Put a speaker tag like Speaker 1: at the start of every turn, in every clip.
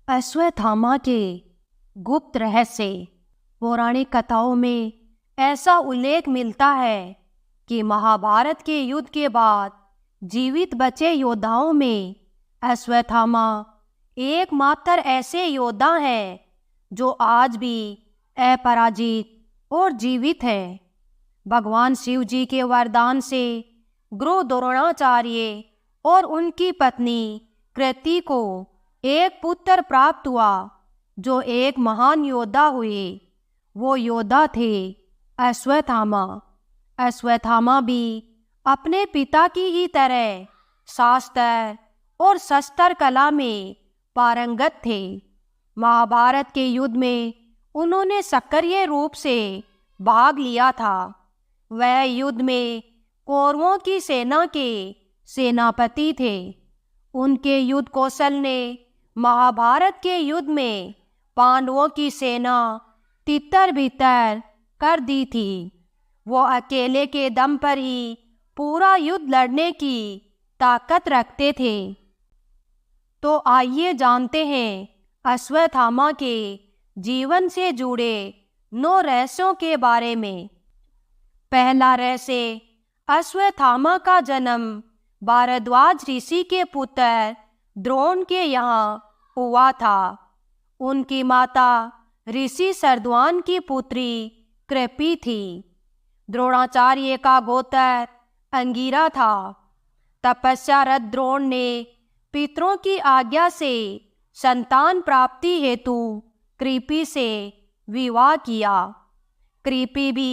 Speaker 1: अश्वत्थामा के गुप्त रहस्य। पौराणिक कथाओं में ऐसा उल्लेख मिलता है कि महाभारत के युद्ध के बाद जीवित बचे योद्धाओं में अश्वत्थामा एकमात्र ऐसे योद्धा हैं जो आज भी अपराजित और जीवित हैं। भगवान शिव जी के वरदान से गुरु द्रोणाचार्य और उनकी पत्नी कृति को एक पुत्र प्राप्त हुआ जो एक महान योद्धा हुए। वो योद्धा थे अश्वत्थामा। अश्वत्थामा भी अपने पिता की ही तरह शास्त्र और शस्त्र कला में पारंगत थे। महाभारत के युद्ध में उन्होंने सक्रिय रूप से भाग लिया था। वह युद्ध में कौरवों की सेना के सेनापति थे। उनके युद्ध कौशल ने महाभारत के युद्ध में पांडवों की सेना तितर बितर कर दी थी। वो अकेले के दम पर ही पूरा युद्ध लड़ने की ताकत रखते थे। तो आइए जानते हैं अश्वत्थामा के जीवन से जुड़े 9 रहस्यों के बारे में। पहला रहस्य, अश्वत्थामा का जन्म भारद्वाज ऋषि के पुत्र द्रोण के यहाँ हुआ था। उनकी माता ऋषि सरद्वान की पुत्री कृपि थी। द्रोणाचार्य का गोत्र अंगिरा था। तपस्यारत द्रोण ने पितरों की आज्ञा से संतान प्राप्ति हेतु कृपि से विवाह किया। कृपि भी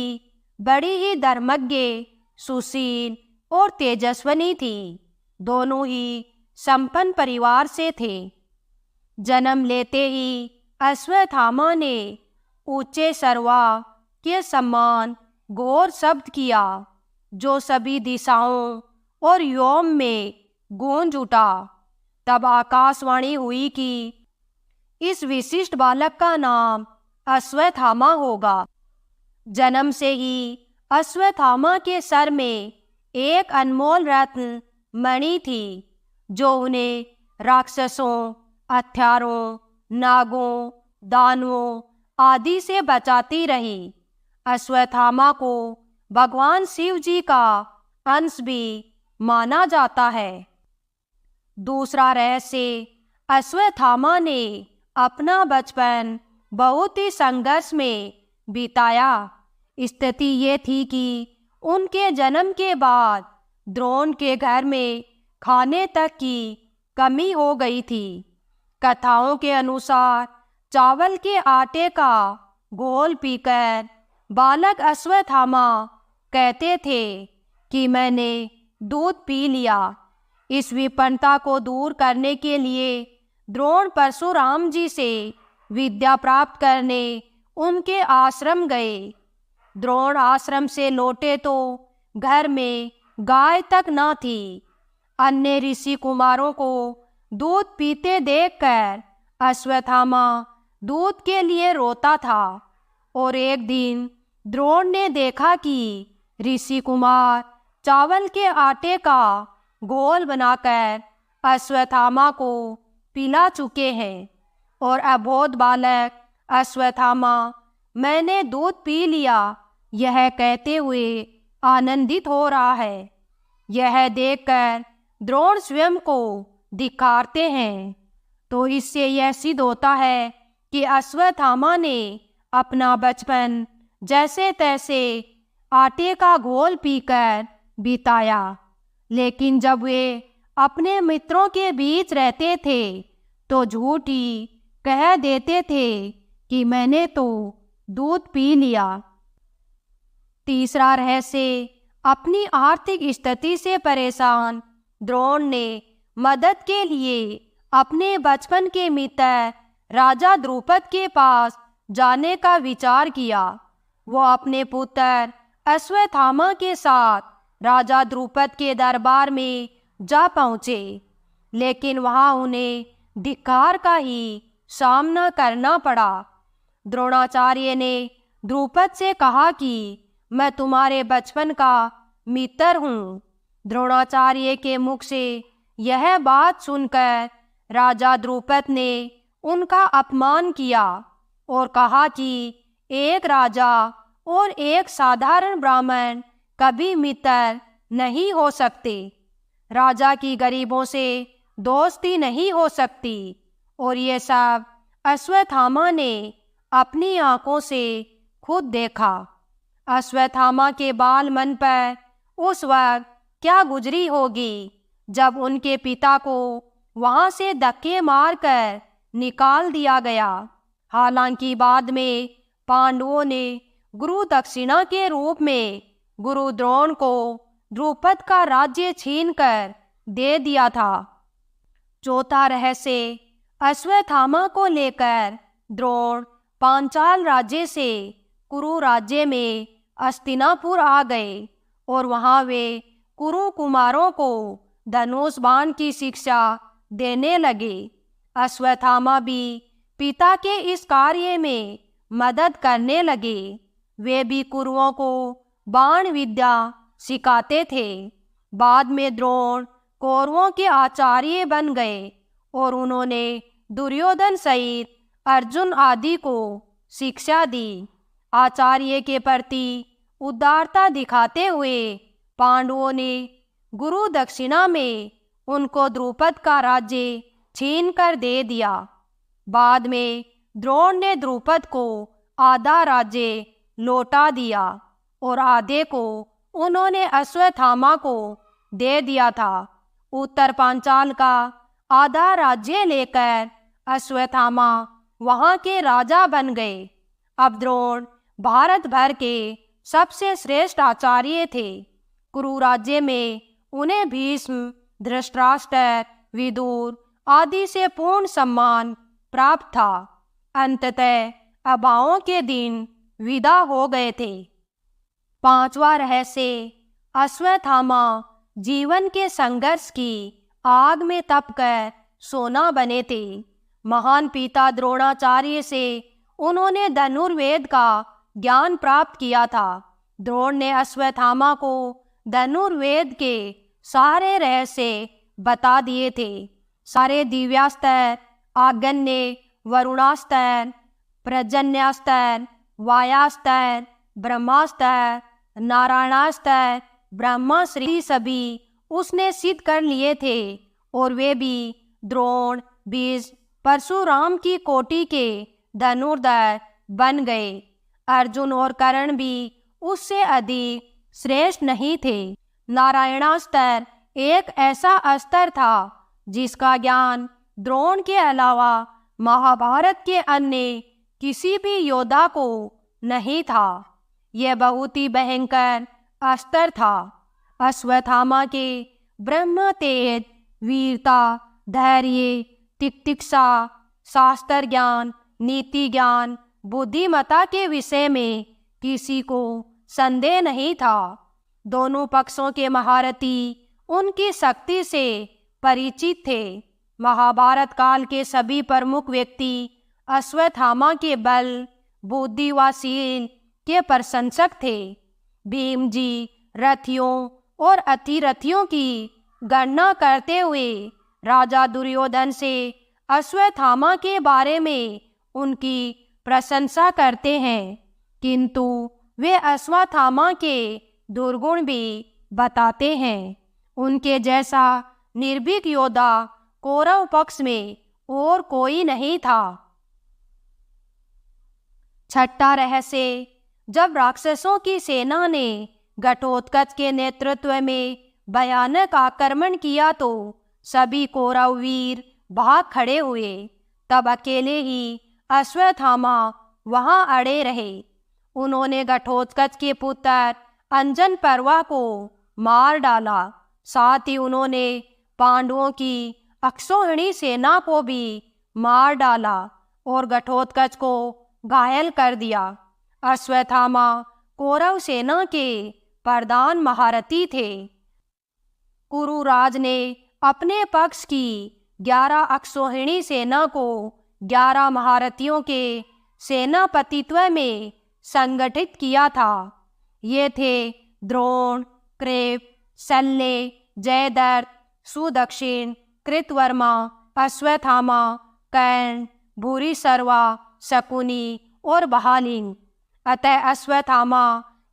Speaker 1: बड़ी ही धर्मज्ञ, सुशील और तेजस्विनी थी। दोनों ही संपन्न परिवार से थे। जन्म लेते ही अश्वत्थामा ने ऊंचे सरवा के समान घोर शब्द किया जो सभी दिशाओं और व्योम में गूंज उठा। तब आकाशवाणी हुई कि इस विशिष्ट बालक का नाम अश्वत्थामा होगा। जन्म से ही अश्वत्थामा के सर में एक अनमोल रत्न मणि थी जो उन्हें राक्षसों, हत्यारों, नागों, दानवों आदि से बचाती रही। अश्वत्थामा को भगवान शिव जी का अंश भी माना जाता है। दूसरा रहस्य, अश्वत्थामा ने अपना बचपन बहुत ही संघर्ष में बिताया। स्थिति ये थी कि उनके जन्म के बाद द्रोण के घर में खाने तक की कमी हो गई थी। कथाओं के अनुसार चावल के आटे का घोल पीकर बालक अश्वत्थामा कहते थे कि मैंने दूध पी लिया। इस विपन्नता को दूर करने के लिए द्रोण परशुराम जी से विद्या प्राप्त करने उनके आश्रम गए। द्रोण आश्रम से लौटे तो घर में गाय तक न थी। अन्य ऋषि कुमारों को दूध पीते देखकर अश्वत्थामा दूध के लिए रोता था। और एक दिन द्रोण ने देखा कि ऋषि कुमार चावल के आटे का घोल बनाकर अश्वत्थामा को पिला चुके हैं और अबोध बालक अश्वत्थामा मैंने दूध पी लिया यह कहते हुए आनंदित हो रहा है। यह देखकर द्रोण स्वयं को धिक्कारते हैं। तो इससे यह सिद्ध होता है कि अश्वत्थामा ने अपना बचपन जैसे तैसे आटे का घोल पीकर बिताया। लेकिन जब वे अपने मित्रों के बीच रहते थे तो झूठ ही कह देते थे कि मैंने तो दूध पी लिया। तीसरा रहस्य, अपनी आर्थिक स्थिति से परेशान द्रोण ने मदद के लिए अपने बचपन के मित्र राजा द्रुपद के पास जाने का विचार किया। वो अपने पुत्र अश्वत्थामा के साथ राजा द्रुपद के दरबार में जा पहुँचे। लेकिन वहाँ उन्हें धिक्कार का ही सामना करना पड़ा। द्रोणाचार्य ने द्रुपद से कहा कि मैं तुम्हारे बचपन का मित्र हूँ। द्रोणाचार्य के मुख से यह बात सुनकर राजा द्रुपद ने उनका अपमान किया और कहा कि एक राजा और एक साधारण ब्राह्मण कभी मित्र नहीं हो सकते। राजा की गरीबों से दोस्ती नहीं हो सकती। और ये सब अश्वत्थामा ने अपनी आंखों से खुद देखा। अश्वत्थामा के बाल मन पर उस वक्त क्या गुजरी होगी जब उनके पिता को वहां से धक्के मारकर निकाल दिया गया। हालांकि बाद में पांडवों ने गुरु दक्षिणा के रूप में गुरु द्रोण को द्रुपद का राज्य छीनकर दे दिया था। चौथा रहस्य, अश्वत्थामा को लेकर द्रोण पांचाल राज्य से कुरु राज्य में हस्तिनापुर आ गए और वहां वे कुरु कुमारों को धनुष बाण की शिक्षा देने लगे। अश्वत्थामा भी पिता के इस कार्य में मदद करने लगे। वे भी कुरुओं को बाण विद्या सिखाते थे। बाद में द्रोण कौरवों के आचार्य बन गए और उन्होंने दुर्योधन सहित अर्जुन आदि को शिक्षा दी। आचार्य के प्रति उदारता दिखाते हुए पांडवों ने गुरु दक्षिणा में उनको द्रुपद का राज्य छीन कर दे दिया। बाद में द्रोण ने द्रुपद को आधा राज्य लौटा दिया और आधे को उन्होंने अश्वत्थामा को दे दिया था। उत्तर पांचाल का आधा राज्य लेकर अश्वत्थामा वहां के राजा बन गए। अब द्रोण भारत भर के सबसे श्रेष्ठ आचार्य थे। कुरु राज्य में उन्हें भीष्म, धृतराष्ट्र, विदुर आदि से पूर्ण सम्मान प्राप्त था। अंततः अभावों के दिन विदा हो गए थे। पांचवा रहस्य, अश्वत्थामा जीवन के संघर्ष की आग में तपकर सोना बने थे। महान पिता द्रोणाचार्य से उन्होंने धनुर्वेद का ज्ञान प्राप्त किया था। द्रोण ने अश्वत्थामा को धनुर्वेद के सारे रहस्य बता दिए थे। सारे दिव्यास्त्र, आग्नेय, वरुणास्त्र, पर्जन्यास्त्र, वायास्त्र, ब्रह्मास्त्र, नारायणास्त्र, ब्रह्मास्त्र सभी उसने सिद्ध कर लिए थे और वे भी द्रोण, भीष्म, परशुराम की कोटि के धनुर्धर बन गए। अर्जुन और कर्ण भी उससे अधिक श्रेष्ठ नहीं थे। नारायणास्त्र एक ऐसा अस्त्र था जिसका ज्ञान द्रोण के अलावा महाभारत के अन्य किसी भी योद्धा को नहीं था। यह बहुत ही भयंकर अस्त्र था। अश्वत्थामा के ब्रह्म तेज, वीरता, धैर्य, तितिक्षा, शास्त्र ज्ञान, नीति ज्ञान, बुद्धिमत्ता के विषय में किसी को संदेह नहीं था। दोनों पक्षों के महारथी उनकी शक्ति से परिचित थे। महाभारत काल के सभी प्रमुख व्यक्ति अश्वत्थामा के बल, बुद्धि व शील के प्रशंसक थे। भीम जी रथियों और अतिरथियों की गणना करते हुए राजा दुर्योधन से अश्वत्थामा के बारे में उनकी प्रशंसा करते हैं, किंतु वे अश्वत्थामा के दुर्गुण भी बताते हैं। उनके जैसा निर्भीक योद्धा कौरव पक्ष में और कोई नहीं था। छठा रहस्य, जब राक्षसों की सेना ने घटोत्कच के नेतृत्व में भयानक आक्रमण किया तो सभी कौरव वीर भाग खड़े हुए। तब अकेले ही अश्वत्थामा वहां अड़े रहे। उन्होंने घटोत्कच के पुत्र अंजन पर्वा को मार डाला। साथ ही उन्होंने पांडवों की अक्षौहिणी सेना को भी मार डाला और घटोत्कच को घायल कर दिया। अश्वत्थामा कौरव सेना के प्रधान महारथी थे। कुरुराज ने अपने पक्ष की 11 अक्षौहिणी सेना को 11 महारथियों के सेनापतित्व में संगठित किया था। ये थे द्रोण, कृप, शल्य, जयद्रथ, सुदक्षिण, कृतवर्मा, अश्वत्थामा, कर्ण, भूरी सर्वा, शकुनी और बहालिंग। अतः अश्वत्थामा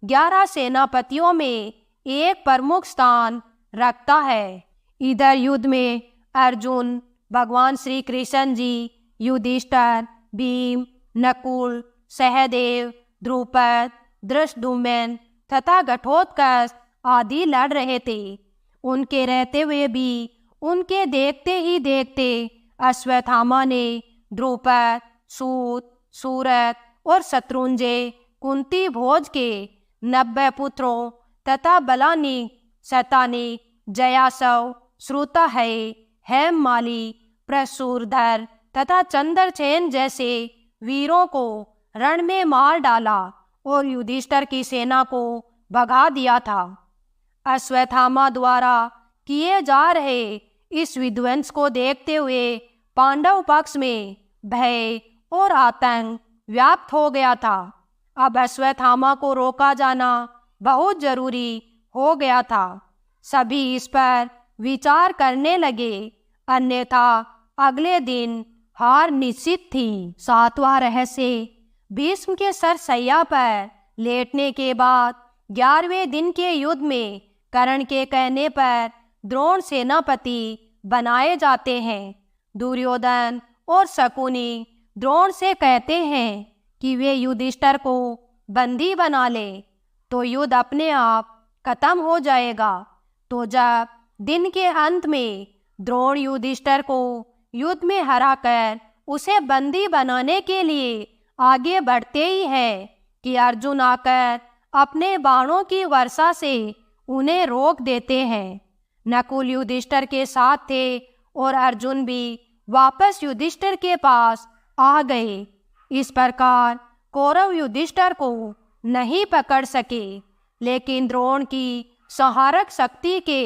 Speaker 1: 11 सेनापतियों में एक प्रमुख स्थान रखता है। इधर युद्ध में अर्जुन, भगवान श्री कृष्ण जी, युधिष्ठिर, भीम, नकुल, सहदेव, द्रुपद, धृष्टद्युम्न तथा घटोत्कच आदि लड़ रहे थे। उनके रहते हुए भी उनके देखते ही देखते अश्वत्थामा ने द्रुपद, सूत, सूरत और शत्रुंजय, कुंती भोज के 90 पुत्रों तथा बलानिक, शतानिक, जयासव, श्रुताहय, हेममाली, प्रसूरधर तथा चंद्रसेन जैसे वीरों को रण में मार डाला और युधिष्ठिर की सेना को भगा दिया था। अश्वत्थामा द्वारा किए जा रहे इस विध्वंस को देखते हुए पांडव पक्ष में भय और आतंक व्याप्त हो गया था। अब अश्वत्थामा को रोका जाना बहुत जरूरी हो गया था। सभी इस पर विचार करने लगे, अन्यथा अगले दिन हार निश्चित थी। 7वां रहस्य। भीष्म के सरसैया पर लेटने के बाद 11वें दिन के युद्ध में कर्ण के कहने पर द्रोण सेनापति बनाए जाते हैं। दुर्योधन और शकुनी द्रोण से कहते हैं कि वे युधिष्ठिर को बंदी बना ले तो युद्ध अपने आप खत्म हो जाएगा। तो जब दिन के अंत में द्रोण युधिष्ठिर को युद्ध में हराकर उसे बंदी बनाने के लिए आगे बढ़ते ही है कि अर्जुन आकर अपने बाणों की वर्षा से उन्हें रोक देते हैं। नकुल युधिष्ठिर के साथ थे और अर्जुन भी वापस युधिष्ठिर के पास आ गए। इस प्रकार कौरव युधिष्ठिर को नहीं पकड़ सके, लेकिन द्रोण की संहारक शक्ति के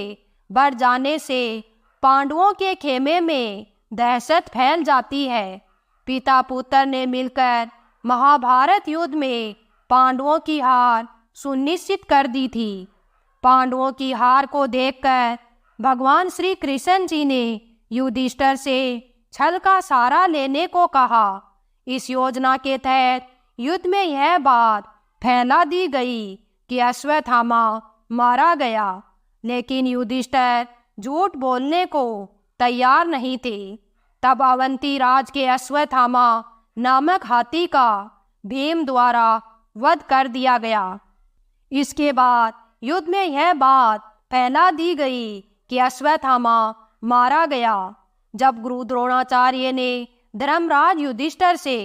Speaker 1: बढ़ जाने से पांडवों के खेमे में दहशत फैल जाती है। पिता पुत्र ने मिलकर महाभारत युद्ध में पांडवों की हार सुनिश्चित कर दी थी। पांडवों की हार को देखकर भगवान श्री कृष्ण जी ने युधिष्ठिर से छल का सहारा लेने को कहा। इस योजना के तहत युद्ध में यह बात फैला दी गई कि अश्वत्थामा मारा गया, लेकिन युधिष्ठिर झूठ बोलने को तैयार नहीं थे। तब अवंती राज के अश्वत्थामा नामक हाथी का भीम द्वारा वध कर दिया गया। इसके बाद युद्ध में यह बात फैला दी गई कि अश्वत्थामा मारा गया। जब गुरु द्रोणाचार्य ने धर्मराज युधिष्ठिर से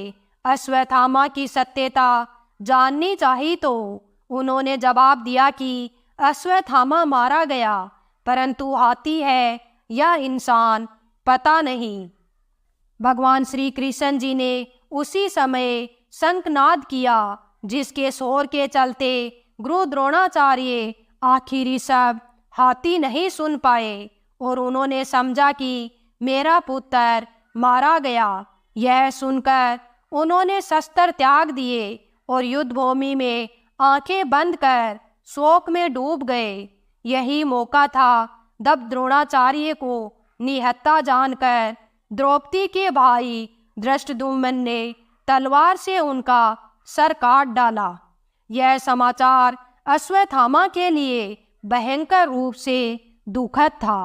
Speaker 1: अश्वत्थामा की सत्यता जाननी चाहिए तो उन्होंने जवाब दिया कि अश्वत्थामा मारा गया, परंतु हाथी है या इंसान पता नहीं। भगवान श्री कृष्ण जी ने उसी समय शंखनाद किया, जिसके शोर के चलते गुरु द्रोणाचार्य आखिरी शब्द हाथी नहीं सुन पाए और उन्होंने समझा कि मेरा पुत्र मारा गया। यह सुनकर उन्होंने शस्त्र त्याग दिए और युद्ध भूमि में आंखें बंद कर शोक में डूब गए। यही मौका था जब द्रोणाचार्य को निहत्था जानकर द्रौपदी के भाई धृष्टद्युम्न ने तलवार से उनका सर काट डाला। यह समाचार अश्वत्थामा के लिए भयंकर रूप से दुखद था।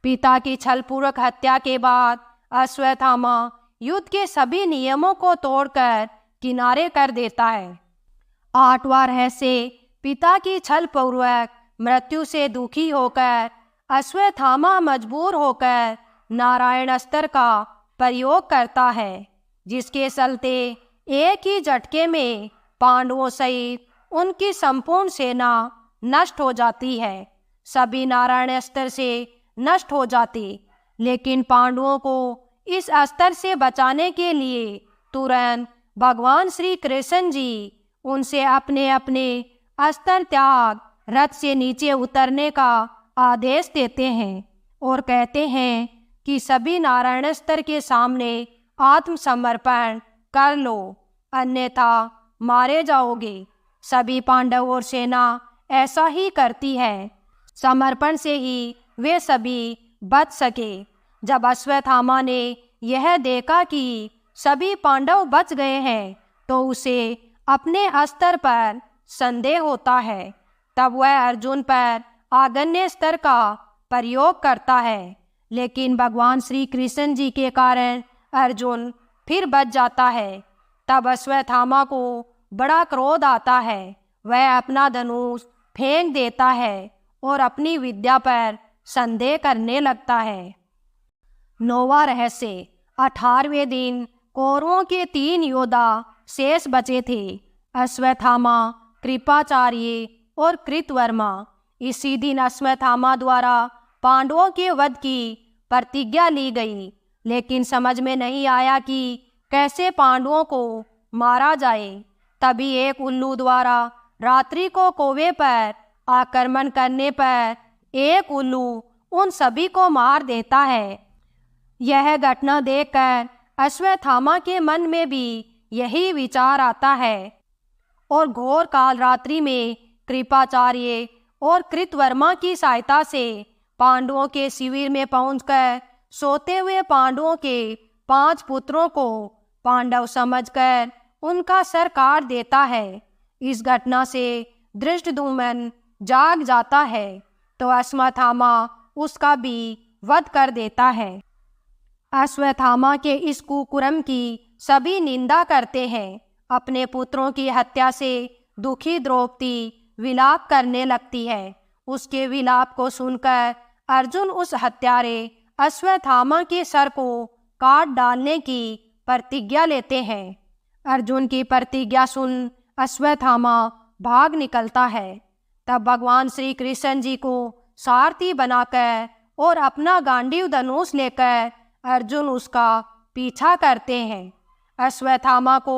Speaker 1: पिता की छलपूर्वक हत्या के बाद अश्वत्थामा युद्ध के सभी नियमों को तोड़कर किनारे कर देता है। 8वां रहस्य। पिता की छलपूर्वक मृत्यु से दुखी होकर अश्वत्थामा मजबूर होकर नारायण अस्त्र का प्रयोग करता है, जिसके चलते एक ही झटके में पांडवों सहित उनकी संपूर्ण सेना नष्ट हो जाती है। सभी नारायण अस्त्र से नष्ट हो जाते, लेकिन पांडवों को इस अस्त्र से बचाने के लिए तुरंत भगवान श्री कृष्ण जी उनसे अपने अपने अस्त्र त्याग रथ से नीचे उतरने का आदेश देते हैं और कहते हैं कि सभी नारायण अस्त्र के सामने आत्मसमर्पण कर लो, अन्यथा मारे जाओगे। सभी पांडव और सेना ऐसा ही करती है। समर्पण से ही वे सभी बच सके। जब अश्वत्थामा ने यह देखा कि सभी पांडव बच गए हैं तो उसे अपने अस्त्र पर संदेह होता है। तब वह अर्जुन पर आग्नेय अस्त्र का प्रयोग करता है, लेकिन भगवान श्री कृष्ण जी के कारण अर्जुन फिर बच जाता है। तब अश्वत्थामा को बड़ा क्रोध आता है। वह अपना धनुष फेंक देता है और अपनी विद्या पर संदेह करने लगता है। 9वां रहस्य। 18वें दिन कौरवों के 3 योद्धा शेष बचे थे, अश्वत्थामा, कृपाचार्य और कृतवर्मा। इसी दिन अश्वत्थामा द्वारा पांडवों के वध की प्रतिज्ञा ली गई, लेकिन समझ में नहीं आया कि कैसे पांडवों को मारा जाए। तभी एक उल्लू द्वारा रात्रि को कौवे पर आक्रमण करने पर एक उल्लू उन सभी को मार देता है। यह घटना देखकर अश्वत्थामा के मन में भी यही विचार आता है और घोर काल रात्रि में कृपाचार्य और कृतवर्मा की सहायता से पांडवों के शिविर में पहुंचकर सोते हुए पांडवों के 5 पुत्रों को पांडव समझकर उनका सर काट देता है। इस घटना से धृष्टद्युम्न जाग जाता है तो अश्वत्थामा उसका भी वध कर देता है। अश्वत्थामा के इस कुकर्म की सभी निंदा करते हैं। अपने पुत्रों की हत्या से दुखी द्रौपदी विलाप करने लगती है। उसके विलाप को सुनकर अर्जुन उस हत्यारे अश्वत्थामा के सर को काट डालने की प्रतिज्ञा लेते हैं। अर्जुन की प्रतिज्ञा सुन अश्वत्थामा भाग निकलता है। तब भगवान श्री कृष्ण जी को सारथी बनाकर और अपना गांडीव धनुष लेकर अर्जुन उसका पीछा करते हैं। अश्वत्थामा को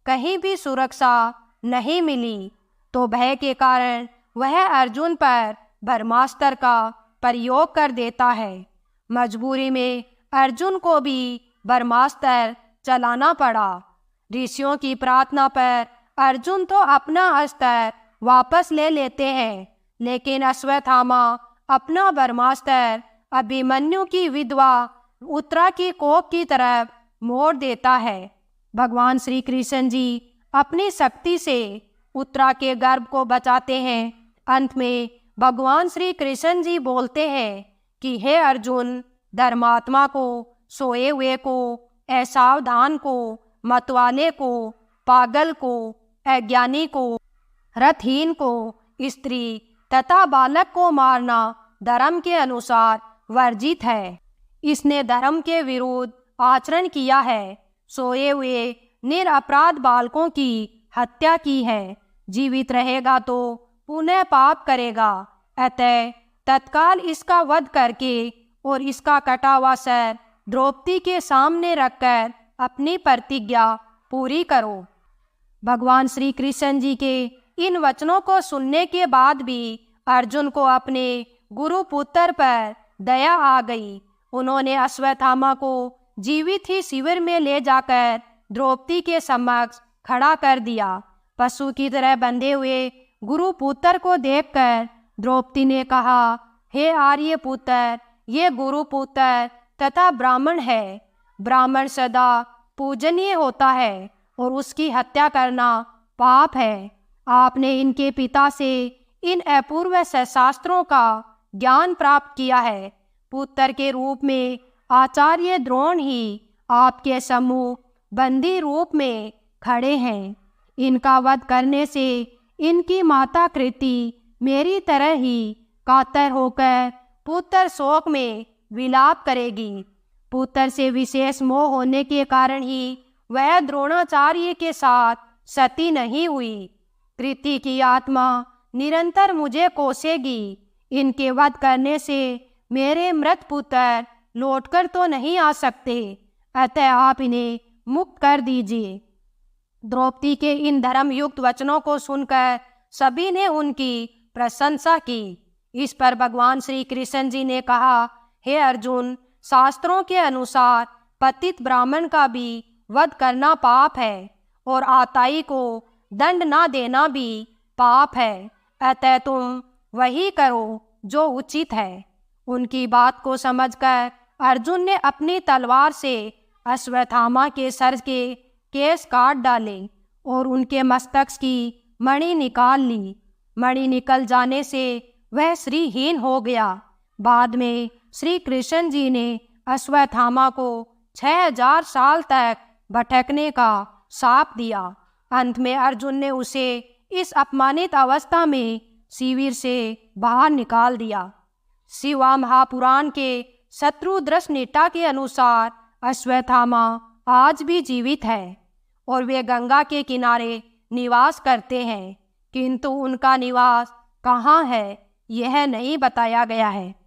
Speaker 1: कहीं भी सुरक्षा नहीं मिली तो भय के कारण वह अर्जुन पर ब्रह्मास्त्र का प्रयोग कर देता है। मजबूरी में अर्जुन को भी ब्रह्मास्त्र चलाना पड़ा। ऋषियों की प्रार्थना पर अर्जुन तो अपना अस्त्र वापस ले लेते हैं, लेकिन अश्वत्थामा अपना ब्रह्मास्त्र अभिमन्यु की विधवा उत्तरा की कोख की तरफ मोड़ देता है। भगवान श्री कृष्ण जी अपनी शक्ति से उत्तरा के गर्भ को बचाते हैं। अंत में भगवान श्री कृष्ण जी बोलते हैं कि हे अर्जुन, धर्मात्मा को, सोए हुए को, असावधान को, मतवाले को, पागल को, अज्ञानी को, रथहीन को, स्त्री तथा बालक को मारना धर्म के अनुसार वर्जित है। इसने धर्म के विरुद्ध आचरण किया है। सोए हुए निरपराध बालकों की हत्या की है। जीवित रहेगा तो पुनः पाप करेगा। अतः तत्काल इसका वध करके और इसका कटा हुआ सर द्रौपदी के सामने रखकर अपनी प्रतिज्ञा पूरी करो। भगवान श्री कृष्ण जी के इन वचनों को सुनने के बाद भी अर्जुन को अपने गुरु पुत्र पर दया आ गई। उन्होंने अश्वत्थामा को जीवित ही शिविर में ले जाकर द्रौपदी के समक्ष खड़ा कर दिया। पशु की तरह बंधे हुए गुरु पुत्र को देखकर द्रौपदी ने कहा, हे आर्य पुत्र, ये गुरु पुत्र तथा ब्राह्मण है। ब्राह्मण सदा पूजनीय होता है और उसकी हत्या करना पाप है। आपने इनके पिता से इन अपूर्व शास्त्रों का ज्ञान प्राप्त किया है। पुत्र के रूप में आचार्य द्रोण ही आपके सम्मुख बंदी रूप में खड़े हैं। इनका वध करने से इनकी माता कृति मेरी तरह ही कातर होकर पुत्र शोक में विलाप करेगी। पुत्र से विशेष मोह होने के कारण ही वह द्रोणाचार्य के साथ सती नहीं हुई। कृति की आत्मा निरंतर मुझे कोसेगी। इनके वध करने से मेरे मृत पुत्र लौटकर तो नहीं आ सकते, अतः आप इन्हें मुक्त कर दीजिए। द्रौपदी के इन धर्मयुक्त वचनों को सुनकर सभी ने उनकी प्रशंसा की। इस पर भगवान श्री कृष्ण जी ने कहा, हे अर्जुन, शास्त्रों के अनुसार पतित ब्राह्मण का भी वध करना पाप है और आताई को दंड ना देना भी पाप है। अतः तुम वही करो जो उचित है। उनकी बात को समझकर अर्जुन ने अपनी तलवार से अश्वत्थामा के सर के केस काट डाले और उनके मस्तक की मणि निकाल ली। मणि निकल जाने से वह श्रीहीन हो गया। बाद में श्री कृष्ण जी ने अश्वत्थामा को 6000 साल तक भटकने का शाप दिया। अंत में अर्जुन ने उसे इस अपमानित अवस्था में शिविर से बाहर निकाल दिया। शिवा महापुराण के शत्रुदृष्टनिटा के अनुसार अश्वत्थामा आज भी जीवित है और वे गंगा के किनारे निवास करते हैं, किंतु उनका निवास कहाँ है यह नहीं बताया गया है।